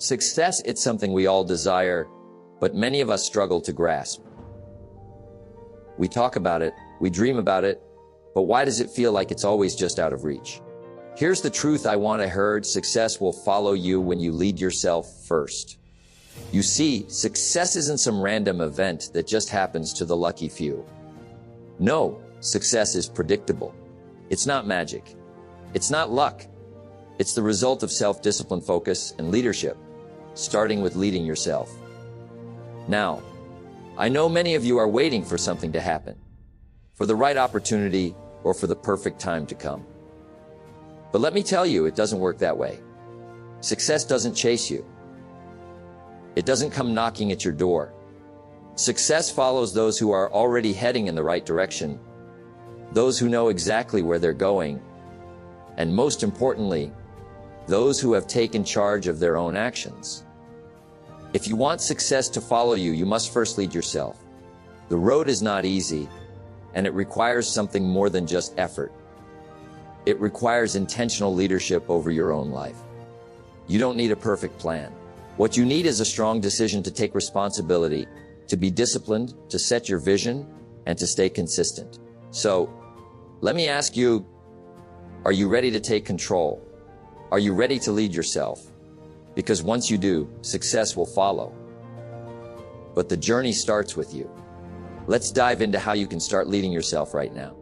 Success, it's something we all desire, but many of us struggle to grasp. We talk about it, we dream about it, but why does it feel like it's always just out of reach? Here's the truth I want to heard: success will follow you when you lead yourself first. You see, success isn't some random event that just happens to the lucky few. No, success is predictable. It's not magic. It's not luck. It's the result of self-discipline, focus, and leadership, starting with leading yourself. Now, I know many of you are waiting for something to happen, for the right opportunity or for the perfect time to come. But let me tell you, it doesn't work that way. Success doesn't chase you. It doesn't come knocking at your door. Success follows those who are already heading in the right direction, those who know exactly where they're going, and most importantly, those who have taken charge of their own actions. If you want success to follow you, you must first lead yourself. The road is not easy, and it requires something more than just effort. It requires intentional leadership over your own life. You don't need a perfect plan. What you need is a strong decision to take responsibility, to be disciplined, to set your vision, and to stay consistent. So, let me ask you, are you ready to take control? Are you ready to lead yourself? Because once you do, success will follow. But the journey starts with you. Let's dive into how you can start leading yourself right now.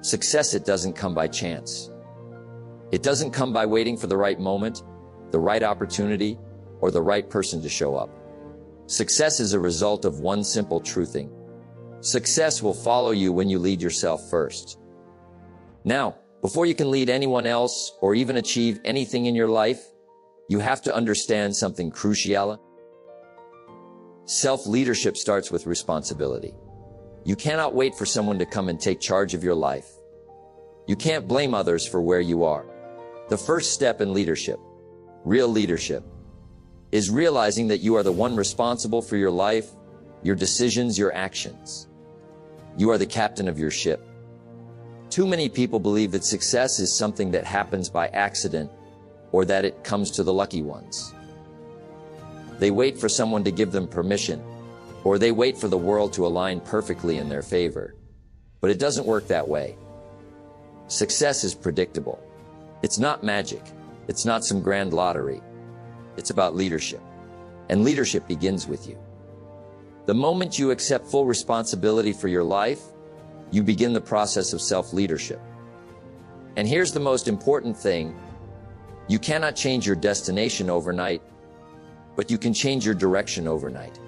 Success, it doesn't come by chance. It doesn't come by waiting for the right moment, the right opportunity, or the right person to show up. Success is a result of one simple truthing. Success will follow you when you lead yourself first. Now, before you can lead anyone else or even achieve anything in your life, you have to understand something crucial. Self-leadership starts with responsibility. You cannot wait for someone to come and take charge of your life. You can't blame others for where you are. The first step in leadership, real leadership, is realizing that you are the one responsible for your life, your decisions, your actions. You are the captain of your ship. Too many people believe that success is something that happens by accident or that it comes to the lucky ones. They wait for someone to give them permission, or they wait for the world to align perfectly in their favor. But it doesn't work that way. Success is predictable. It's not magic. It's not some grand lottery. It's about leadership. And leadership begins with you. The moment you accept full responsibility for your life, you begin the process of self-leadership. And here's the most important thing. You cannot change your destination overnight, but you can change your direction overnight.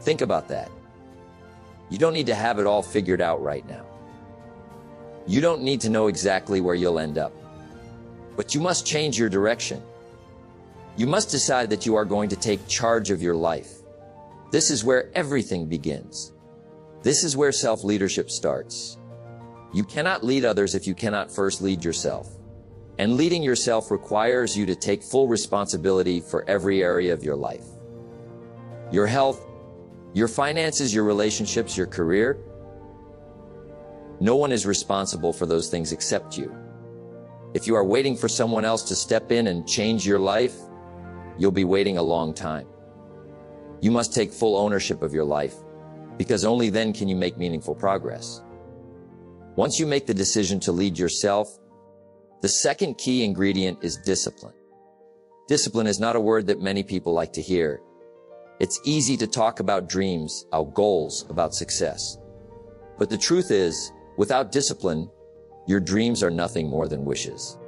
Think about that. You don't need to have it all figured out right now. You don't need to know exactly where you'll end up, but you must change your direction. You must decide that you are going to take charge of your life. This is where everything begins. This is where self-leadership starts. You cannot lead others if you cannot first lead yourself. And leading yourself requires you to take full responsibility for every area of your life. Your health, your finances, your relationships, your career. No one is responsible for those things except you. If you are waiting for someone else to step in and change your life, you'll be waiting a long time. You must take full ownership of your life, because only then can you make meaningful progress. Once you make the decision to lead yourself, the second key ingredient is discipline. Discipline is not a word that many people like to hear. It's easy to talk about dreams, about goals, about success. But the truth is, without discipline, your dreams are nothing more than wishes.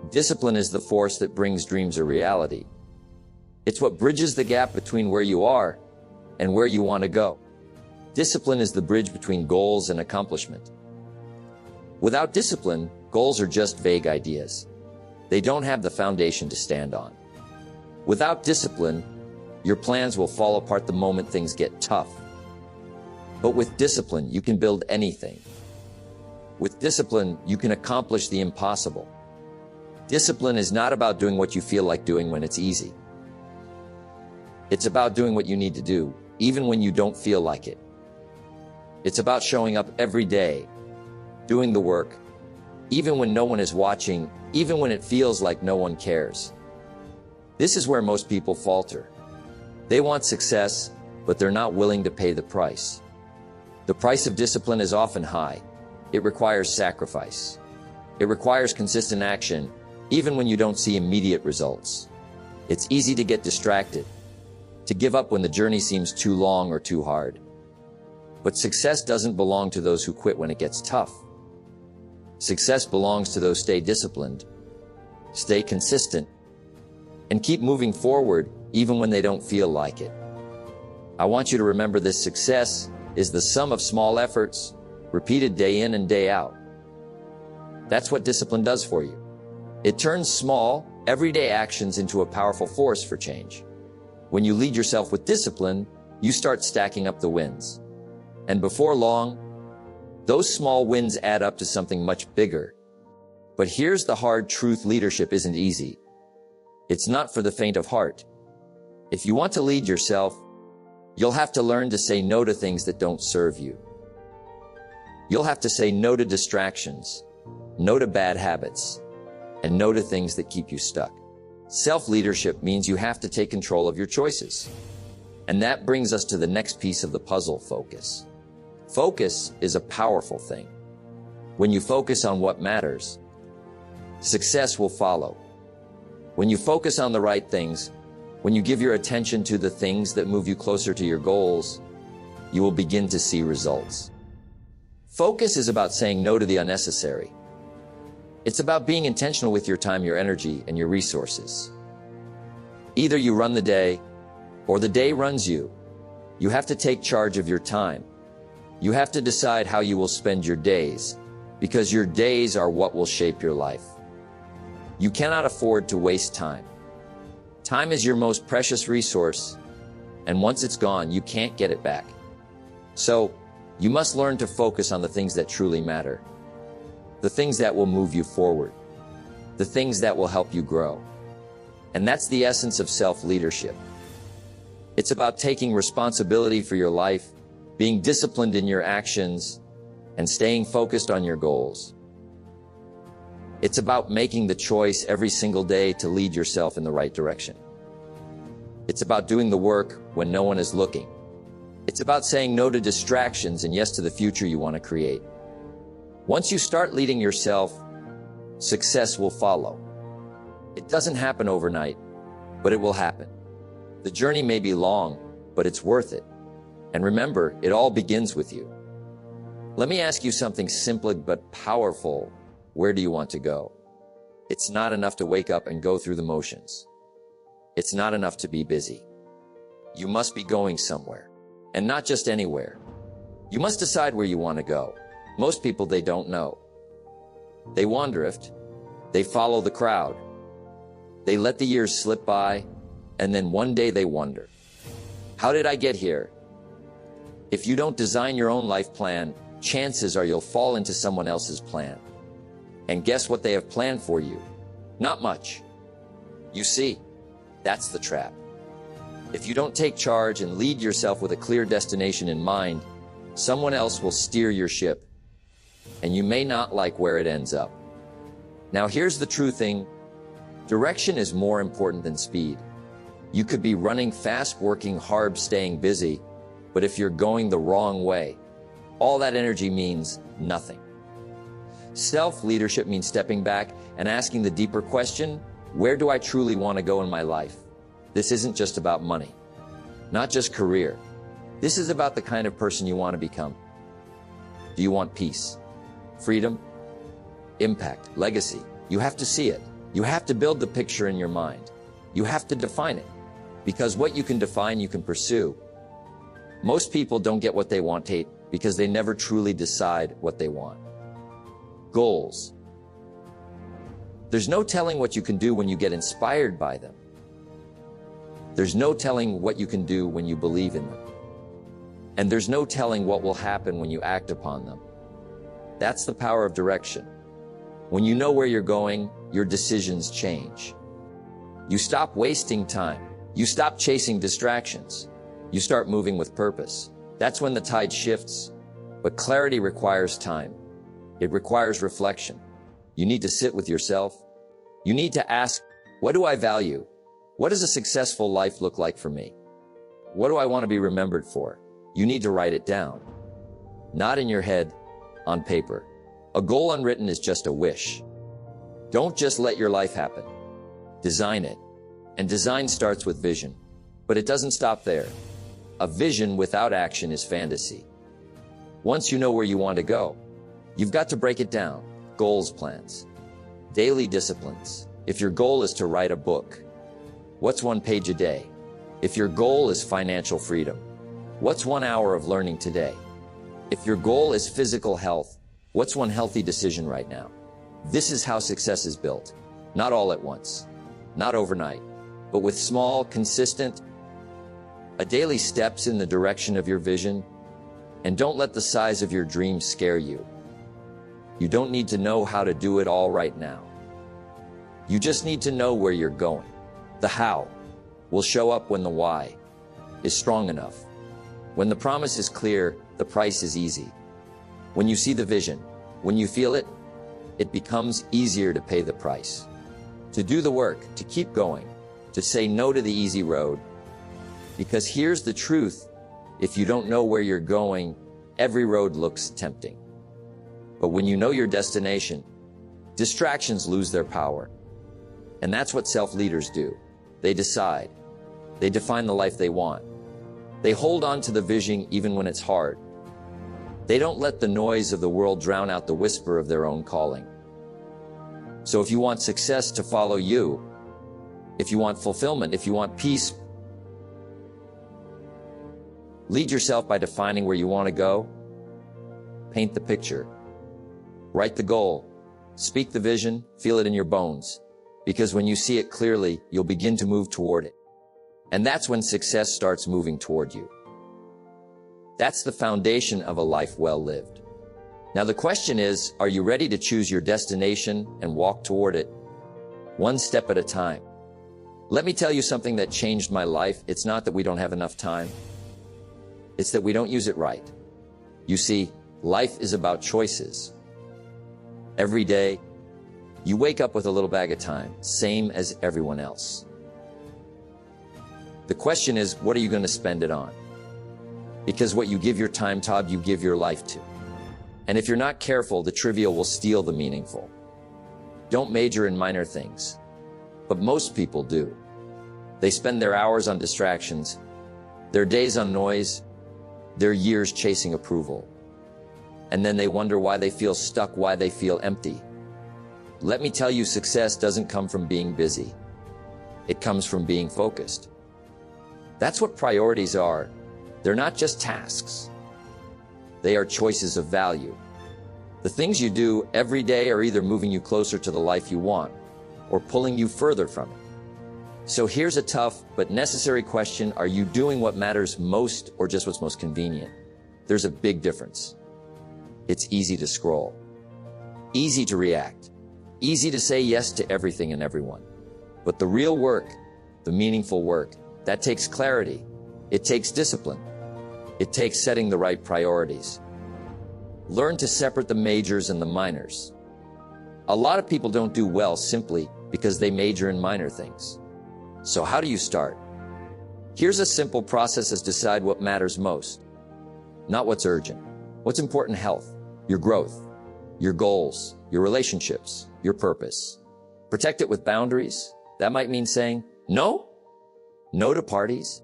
Discipline is the force that brings dreams a reality. It's what bridges the gap between where you are and where you want to go. Discipline is the bridge between goals and accomplishment. Without discipline, goals are just vague ideas. They don't have the foundation to stand on. Without discipline, your plans will fall apart the moment things get tough. But with discipline, you can build anything. With discipline, you can accomplish the impossible. Discipline is not about doing what you feel like doing when it's easy. It's about doing what you need to do, even when you don't feel like it. It's about showing up every day, doing the work, even when no one is watching, even when it feels like no one cares. This is where most people falter. They want success, but they're not willing to pay the price. The price of discipline is often high. It requires sacrifice. It requires consistent action, even when you don't see immediate results. It's easy to get distracted, to give up when the journey seems too long or too hard. But success doesn't belong to those who quit when it gets tough. Success belongs to those who stay disciplined, stay consistent, and keep moving forward even when they don't feel like it. I want you to remember this: success is the sum of small efforts, repeated day in and day out. That's what discipline does for you. It turns small, everyday actions into a powerful force for change. When you lead yourself with discipline, you start stacking up the wins. And before long, those small wins add up to something much bigger. But here's the hard truth: leadership isn't easy. It's not for the faint of heart. If you want to lead yourself, you'll have to learn to say no to things that don't serve you. You'll have to say no to distractions, no to bad habits, and no to things that keep you stuck. Self-leadership means you have to take control of your choices. And that brings us to the next piece of the puzzle: focus. Focus is a powerful thing. When you focus on what matters, success will follow. When you focus on the right things, when you give your attention to the things that move you closer to your goals, you will begin to see results. Focus is about saying no to the unnecessary. It's about being intentional with your time, your energy, and your resources. Either you run the day, or the day runs you. You have to take charge of your time. You have to decide how you will spend your days, because your days are what will shape your life. You cannot afford to waste time. Time is your most precious resource, and once it's gone, you can't get it back. So, you must learn to focus on the things that truly matter. The things that will move you forward. The things that will help you grow. And that's the essence of self-leadership. It's about taking responsibility for your life, being disciplined in your actions, and staying focused on your goals. It's about making the choice every single day to lead yourself in the right direction. It's about doing the work when no one is looking. It's about saying no to distractions and yes to the future you want to create. Once you start leading yourself, success will follow. It doesn't happen overnight, but it will happen. The journey may be long, but it's worth it. And remember, it all begins with you. Let me ask you something simple but powerful. Where do you want to go? It's not enough to wake up and go through the motions. It's not enough to be busy. You must be going somewhere, and not just anywhere. You must decide where you want to go. Most people, they don't know. They wanderift. They follow the crowd. They let the years slip by, and then one day they wonder, how did I get here? If you don't design your own life plan, chances are you'll fall into someone else's plan. And guess what they have planned for you? Not much. You see, that's the trap. If you don't take charge and lead yourself with a clear destination in mind, someone else will steer your ship, and you may not like where it ends up. Now here's the true thing. Direction is more important than speed. You could be running fast, working hard, staying busy, but if you're going the wrong way, all that energy means nothing. Self-leadership means stepping back and asking the deeper question, where do I truly want to go in my life? This isn't just about money, not just career. This is about the kind of person you want to become. Do you want peace, freedom, impact, legacy? You have to see it. You have to build the picture in your mind. You have to define it, because what you can define, you can pursue. Most people don't get what they want, because they never truly decide what they want. Goals. There's no telling what you can do when you get inspired by them. There's no telling what you can do when you believe in them. And there's no telling what will happen when you act upon them. That's the power of direction. When you know where you're going, your decisions change. You stop wasting time. You stop chasing distractions. You start moving with purpose. That's when the tide shifts. But clarity requires time. It requires reflection. You need to sit with yourself. You need to ask, what do I value? What does a successful life look like for me? What do I want to be remembered for? You need to write it down. Not in your head, on paper. A goal unwritten is just a wish. Don't just let your life happen. Design it. And design starts with vision. But it doesn't stop there. A vision without action is fantasy. Once you know where you want to go, you've got to break it down. Goals, plans, daily disciplines. If your goal is to write a book, what's 1 page a day? If your goal is financial freedom, what's 1 hour of learning today? If your goal is physical health, what's 1 healthy decision right now? This is how success is built. Not all at once, not overnight, but with small, consistent, daily steps in the direction of your vision. And don't let the size of your dreams scare you. You don't need to know how to do it all right now. You just need to know where you're going. The how will show up when the why is strong enough. When the promise is clear, the price is easy. When you see the vision, when you feel it, it becomes easier to pay the price. To do the work, to keep going, to say no to the easy road. Because here's the truth, if you don't know where you're going, every road looks tempting. But when you know your destination, distractions lose their power. And that's what self-leaders do. They decide. They define the life they want. They hold on to the vision even when it's hard. They don't let the noise of the world drown out the whisper of their own calling. So if you want success to follow you, if you want fulfillment, if you want peace, lead yourself by defining where you want to go. Paint the picture. Write the goal. Speak the vision. Feel it in your bones. Because when you see it clearly, you'll begin to move toward it. And that's when success starts moving toward you. That's the foundation of a life well lived. Now the question is, are you ready to choose your destination and walk toward it, 1 step at a time? Let me tell you something that changed my life. It's not that we don't have enough time. It's that we don't use it right. You see, life is about choices. Every day, you wake up with a little bag of time, same as everyone else. The question is, what are you going to spend it on? Because what you give your time to, you give your life to. And if you're not careful, the trivial will steal the meaningful. Don't major in minor things. But most people do. They spend their hours on distractions, their days on noise, their years chasing approval. And then they wonder why they feel stuck, why they feel empty. Let me tell you, success doesn't come from being busy. It comes from being focused. That's what priorities are. They're not just tasks. They are choices of value. The things you do every day are either moving you closer to the life you want or pulling you further from it. So here's a tough but necessary question. Are you doing what matters most or just what's most convenient? There's a big difference. It's easy to scroll, easy to react, easy to say yes to everything and everyone. But the real work, the meaningful work, that takes clarity. It takes discipline. It takes setting the right priorities. Learn to separate the majors and the minors. A lot of people don't do well simply because they major in minor things. So how do you start? Here's a simple process: is decide what matters most, not what's urgent. What's important: health, your growth, your goals, your relationships, your purpose. Protect it with boundaries. That might mean saying no. No to parties.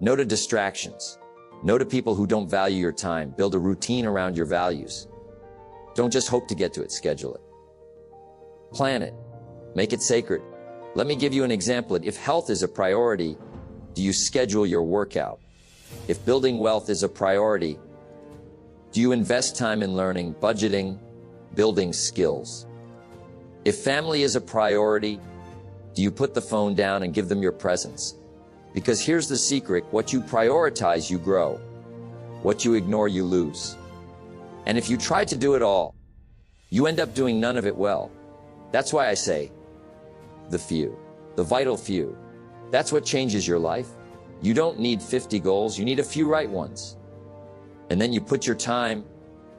No to distractions. No to people who don't value your time. Build a routine around your values. Don't just hope to get to it, schedule it. Plan it. Make it sacred. Let me give you an example. If health is a priority, do you schedule your workout? If building wealth is a priority, do you invest time in learning, budgeting, building skills? If family is a priority, do you put the phone down and give them your presence? Because here's the secret: what you prioritize, you grow. What you ignore, you lose. And if you try to do it all, you end up doing none of it well. That's why I say, the few, the vital few. That's what changes your life. You don't need 50 goals, you need a few right ones. And then you put your time,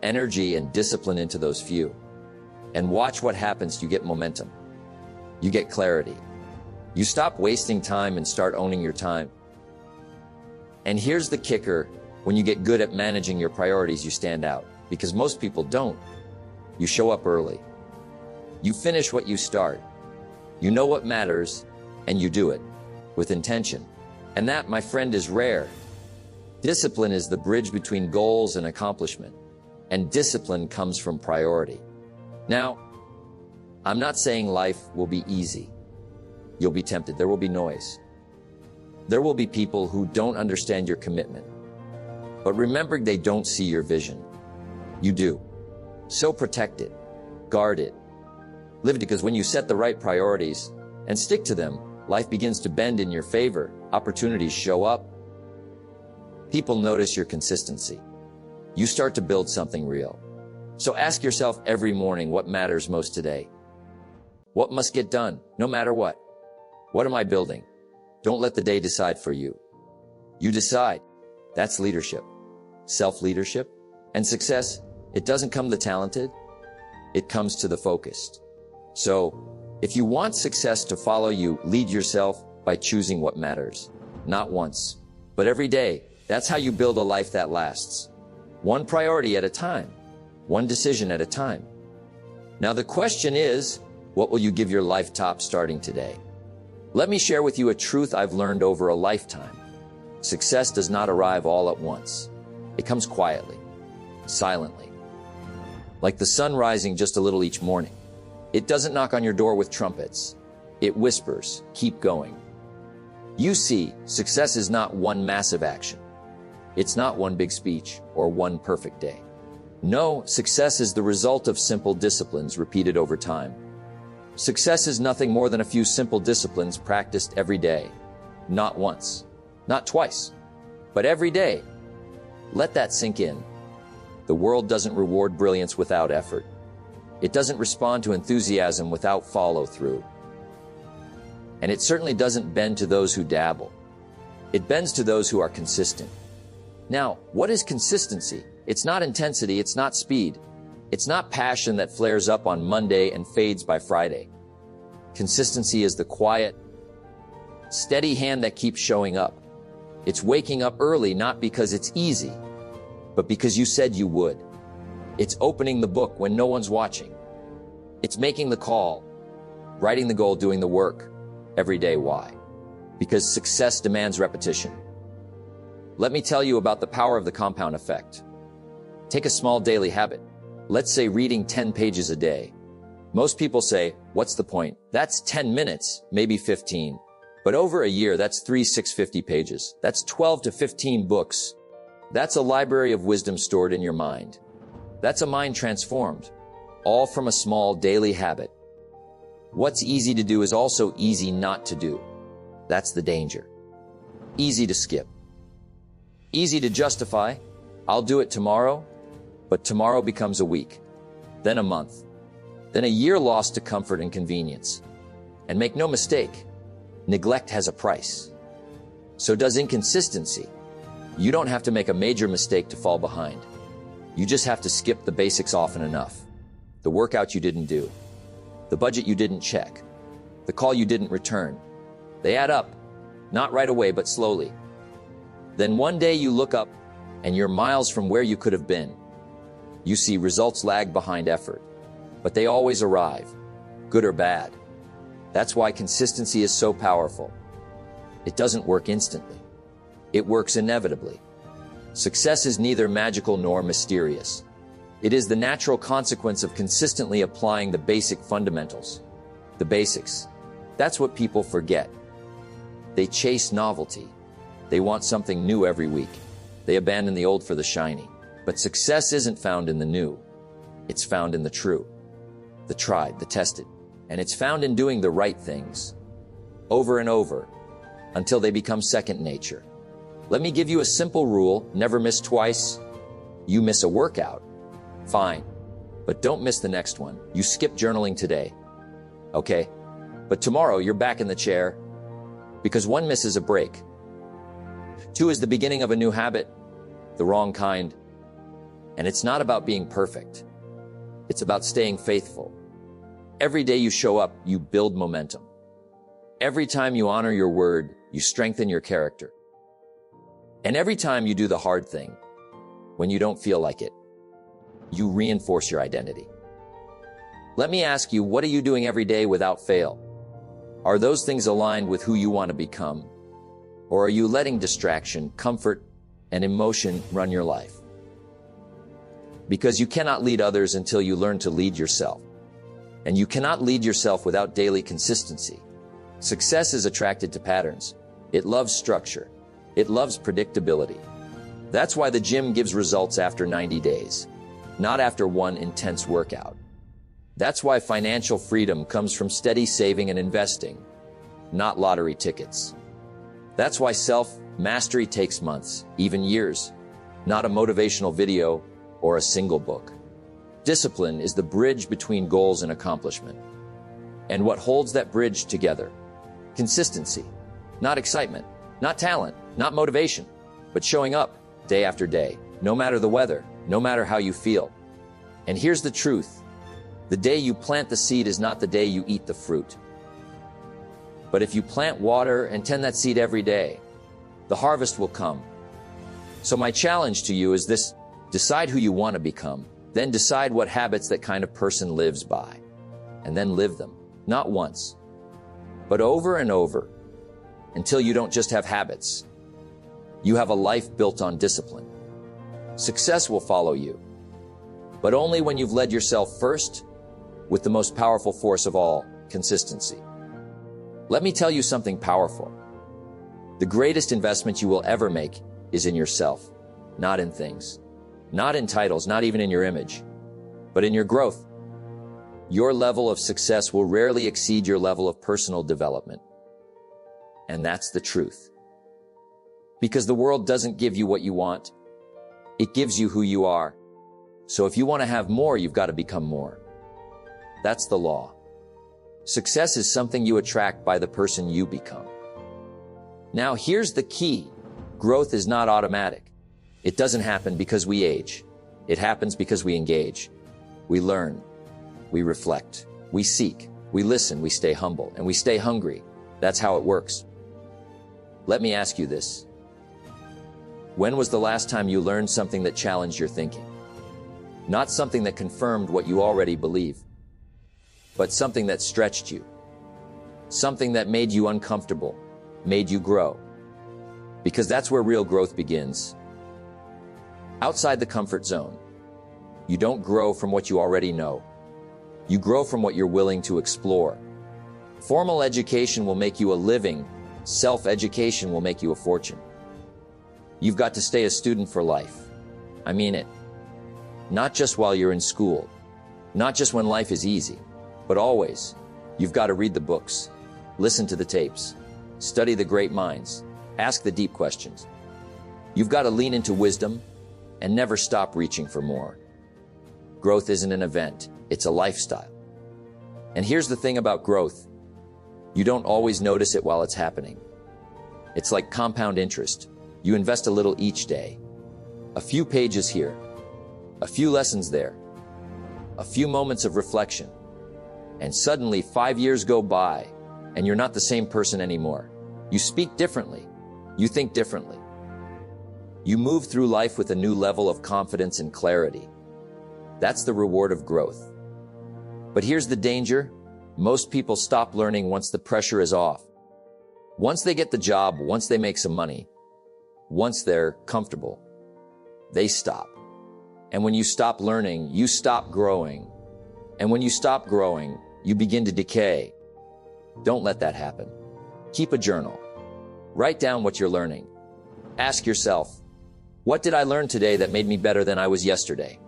energy, and discipline into those few. And watch what happens. You get momentum. You get clarity. You stop wasting time and start owning your time. And here's the kicker: when you get good at managing your priorities, you stand out, because most people don't. You show up early. You finish what you start. You know what matters, and you do it with intention. And that, my friend, is rare. Discipline is the bridge between goals and accomplishment, and discipline comes from priority. Now, I'm not saying life will be easy. You'll be tempted. There will be noise. There will be people who don't understand your commitment. But remember, they don't see your vision. You do. So protect it. Guard it. Live it, because when you set the right priorities and stick to them, life begins to bend in your favor. Opportunities show up. People notice your consistency. You start to build something real. So ask yourself every morning, what matters most today? What must get done, no matter what? What am I building? Don't let the day decide for you. You decide. That's leadership. Self-leadership. And success, it doesn't come to the talented. It comes to the focused. So, if you want success to follow you, lead yourself by choosing what matters. Not once, but every day. That's how you build a life that lasts. One priority at a time. One decision at a time. Now the question is, what will you give your life top starting today? Let me share with you a truth I've learned over a lifetime. Success does not arrive all at once. It comes quietly, silently, like the sun rising just a little each morning. It doesn't knock on your door with trumpets. It whispers, keep going. You see, success is not one massive action. It's not one big speech or one perfect day. No, success is the result of simple disciplines repeated over time. Success is nothing more than a few simple disciplines practiced every day. Not once, not twice, but every day. Let that sink in. The world doesn't reward brilliance without effort. It doesn't respond to enthusiasm without follow-through. And it certainly doesn't bend to those who dabble. It bends to those who are consistent. Now, what is consistency? It's not intensity, it's not speed. It's not passion that flares up on Monday and fades by Friday. Consistency is the quiet, steady hand that keeps showing up. It's waking up early, not because it's easy, but because you said you would. It's opening the book when no one's watching. It's making the call, writing the goal, doing the work every day. Why? Because success demands repetition. Let me tell you about the power of the compound effect. Take a small daily habit. Let's say reading 10 pages a day. Most people say, what's the point? That's 10 minutes, maybe 15. But over a year, that's 650 pages. That's 12 to 15 books. That's a library of wisdom stored in your mind. That's a mind transformed, all from a small daily habit. What's easy to do is also easy not to do. That's the danger. Easy to skip. Easy to justify. I'll do it tomorrow. But tomorrow becomes a week, then a month, then a year lost to comfort and convenience. And make no mistake, neglect has a price. So does inconsistency. You don't have to make a major mistake to fall behind. You just have to skip the basics often enough. The workout you didn't do, the budget you didn't check, the call you didn't return. They add up, not right away, but slowly. Then one day you look up and you're miles from where you could have been. You see, results lag behind effort, but they always arrive, good or bad. That's why consistency is so powerful. It doesn't work instantly. It works inevitably. Success is neither magical nor mysterious. It is the natural consequence of consistently applying the basic fundamentals. The basics. That's what people forget. They chase novelty. They want something new every week. They abandon the old for the shiny. But success isn't found in the new. It's found in the true, the tried, the tested. And it's found in doing the right things over and over until they become second nature. Let me give you a simple rule. Never miss twice. You miss a workout, fine, but don't miss the next one. You skip journaling today, okay? But tomorrow you're back in the chair, because one miss is a break. Two is the beginning of a new habit, the wrong kind. And it's not about being perfect. It's about staying faithful. Every day you show up, you build momentum. Every time you honor your word, you strengthen your character. And every time you do the hard thing, when you don't feel like it, you reinforce your identity. Let me ask you, what are you doing every day without fail? Are those things aligned with who you want to become? Or are you letting distraction, comfort, and emotion run your life? Because you cannot lead others until you learn to lead yourself. And you cannot lead yourself without daily consistency. Success is attracted to patterns. It loves structure. It loves predictability. That's why the gym gives results after 90 days, not after one intense workout. That's why financial freedom comes from steady saving and investing, not lottery tickets. That's why self-mastery takes months, even years, not a motivational video or a single book. Discipline is the bridge between goals and accomplishment. And what holds that bridge together? Consistency, not excitement, not talent, not motivation, but showing up day after day, no matter the weather, no matter how you feel. And here's the truth. The day you plant the seed is not the day you eat the fruit. But if you plant, water, and tend that seed every day, the harvest will come. So my challenge to you is this: decide who you want to become, then decide what habits that kind of person lives by, and then live them, not once, but over and over, until you don't just have habits. You have a life built on discipline. Success will follow you, but only when you've led yourself first with the most powerful force of all, consistency. Let me tell you something powerful. The greatest investment you will ever make is in yourself, not in things, not in titles, not even in your image, but in your growth. Your level of success will rarely exceed your level of personal development. And that's the truth. Because the world doesn't give you what you want. It gives you who you are. So if you want to have more, you've got to become more. That's the law. Success is something you attract by the person you become. Now, here's the key. Growth is not automatic. It doesn't happen because we age. It happens because we engage. We learn. We reflect. We seek. We listen. We stay humble. And we stay hungry. That's how it works. Let me ask you this. When was the last time you learned something that challenged your thinking? Not something that confirmed what you already believe, but something that stretched you. Something that made you uncomfortable, made you grow. Because that's where real growth begins. Outside the comfort zone. You don't grow from what you already know. You grow from what you're willing to explore. Formal education will make you a living. Self-education will make you a fortune. You've got to stay a student for life. I mean it. Not just while you're in school. Not just when life is easy. But always. You've got to read the books. Listen to the tapes. Study the great minds. Ask the deep questions. You've got to lean into wisdom and never stop reaching for more. Growth isn't an event. It's a lifestyle. And here's the thing about growth. You don't always notice it while it's happening. It's like compound interest. You invest a little each day. A few pages here. A few lessons there. A few moments of reflection. And suddenly 5 years go by and you're not the same person anymore. You speak differently. You think differently. You move through life with a new level of confidence and clarity. That's the reward of growth. But here's the danger. Most people stop learning once the pressure is off. Once they get the job, once they make some money, once they're comfortable, they stop. And when you stop learning, you stop growing. And when you stop growing, you begin to decay. Don't let that happen. Keep a journal. Write down what you're learning. Ask yourself, what did I learn today that made me better than I was yesterday?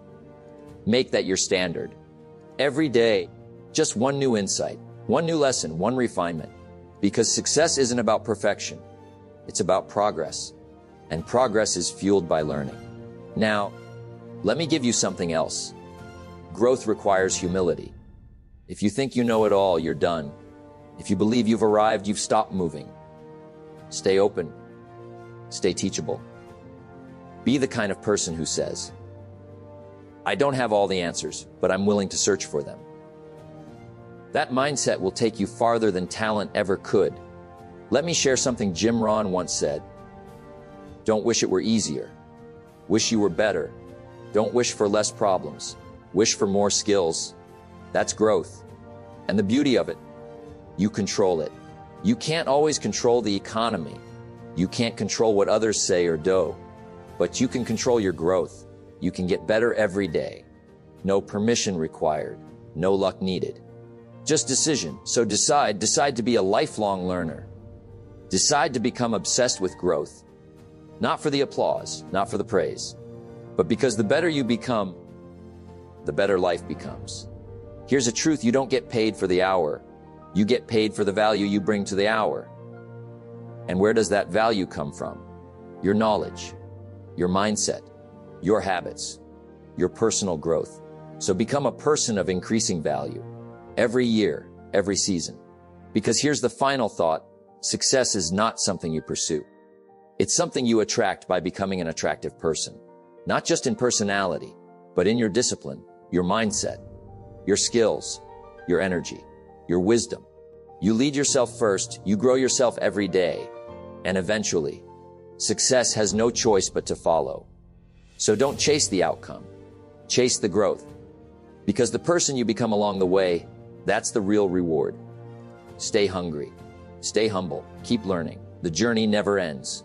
Make that your standard. Every day, just one new insight, one new lesson, one refinement. Because success isn't about perfection. It's about progress. And progress is fueled by learning. Now, let me give you something else. Growth requires humility. If you think you know it all, you're done. If you believe you've arrived, you've stopped moving. Stay open. Stay teachable. Be the kind of person who says, I don't have all the answers, but I'm willing to search for them. That mindset will take you farther than talent ever could. Let me share something Jim Rohn once said. Don't wish it were easier. Wish you were better. Don't wish for less problems. Wish for more skills. That's growth. And the beauty of it, you control it. You can't always control the economy. You can't control what others say or do. But you can control your growth. You can get better every day. No permission required. No luck needed. Just decision. So decide to be a lifelong learner. Decide to become obsessed with growth. Not for the applause, not for the praise, but because the better you become, the better life becomes. Here's a truth: you don't get paid for the hour. You get paid for the value you bring to the hour. And where does that value come from? Your knowledge, your mindset, your habits, your personal growth. So become a person of increasing value every year, every season. Because here's the final thought: success is not something you pursue. It's something you attract by becoming an attractive person. Not just in personality, but in your discipline, your mindset, your skills, your energy, your wisdom. You lead yourself first, you grow yourself every day, and eventually, success has no choice but to follow. So don't chase the outcome, chase the growth. Because the person you become along the way, that's the real reward. Stay hungry, stay humble, keep learning. The journey never ends.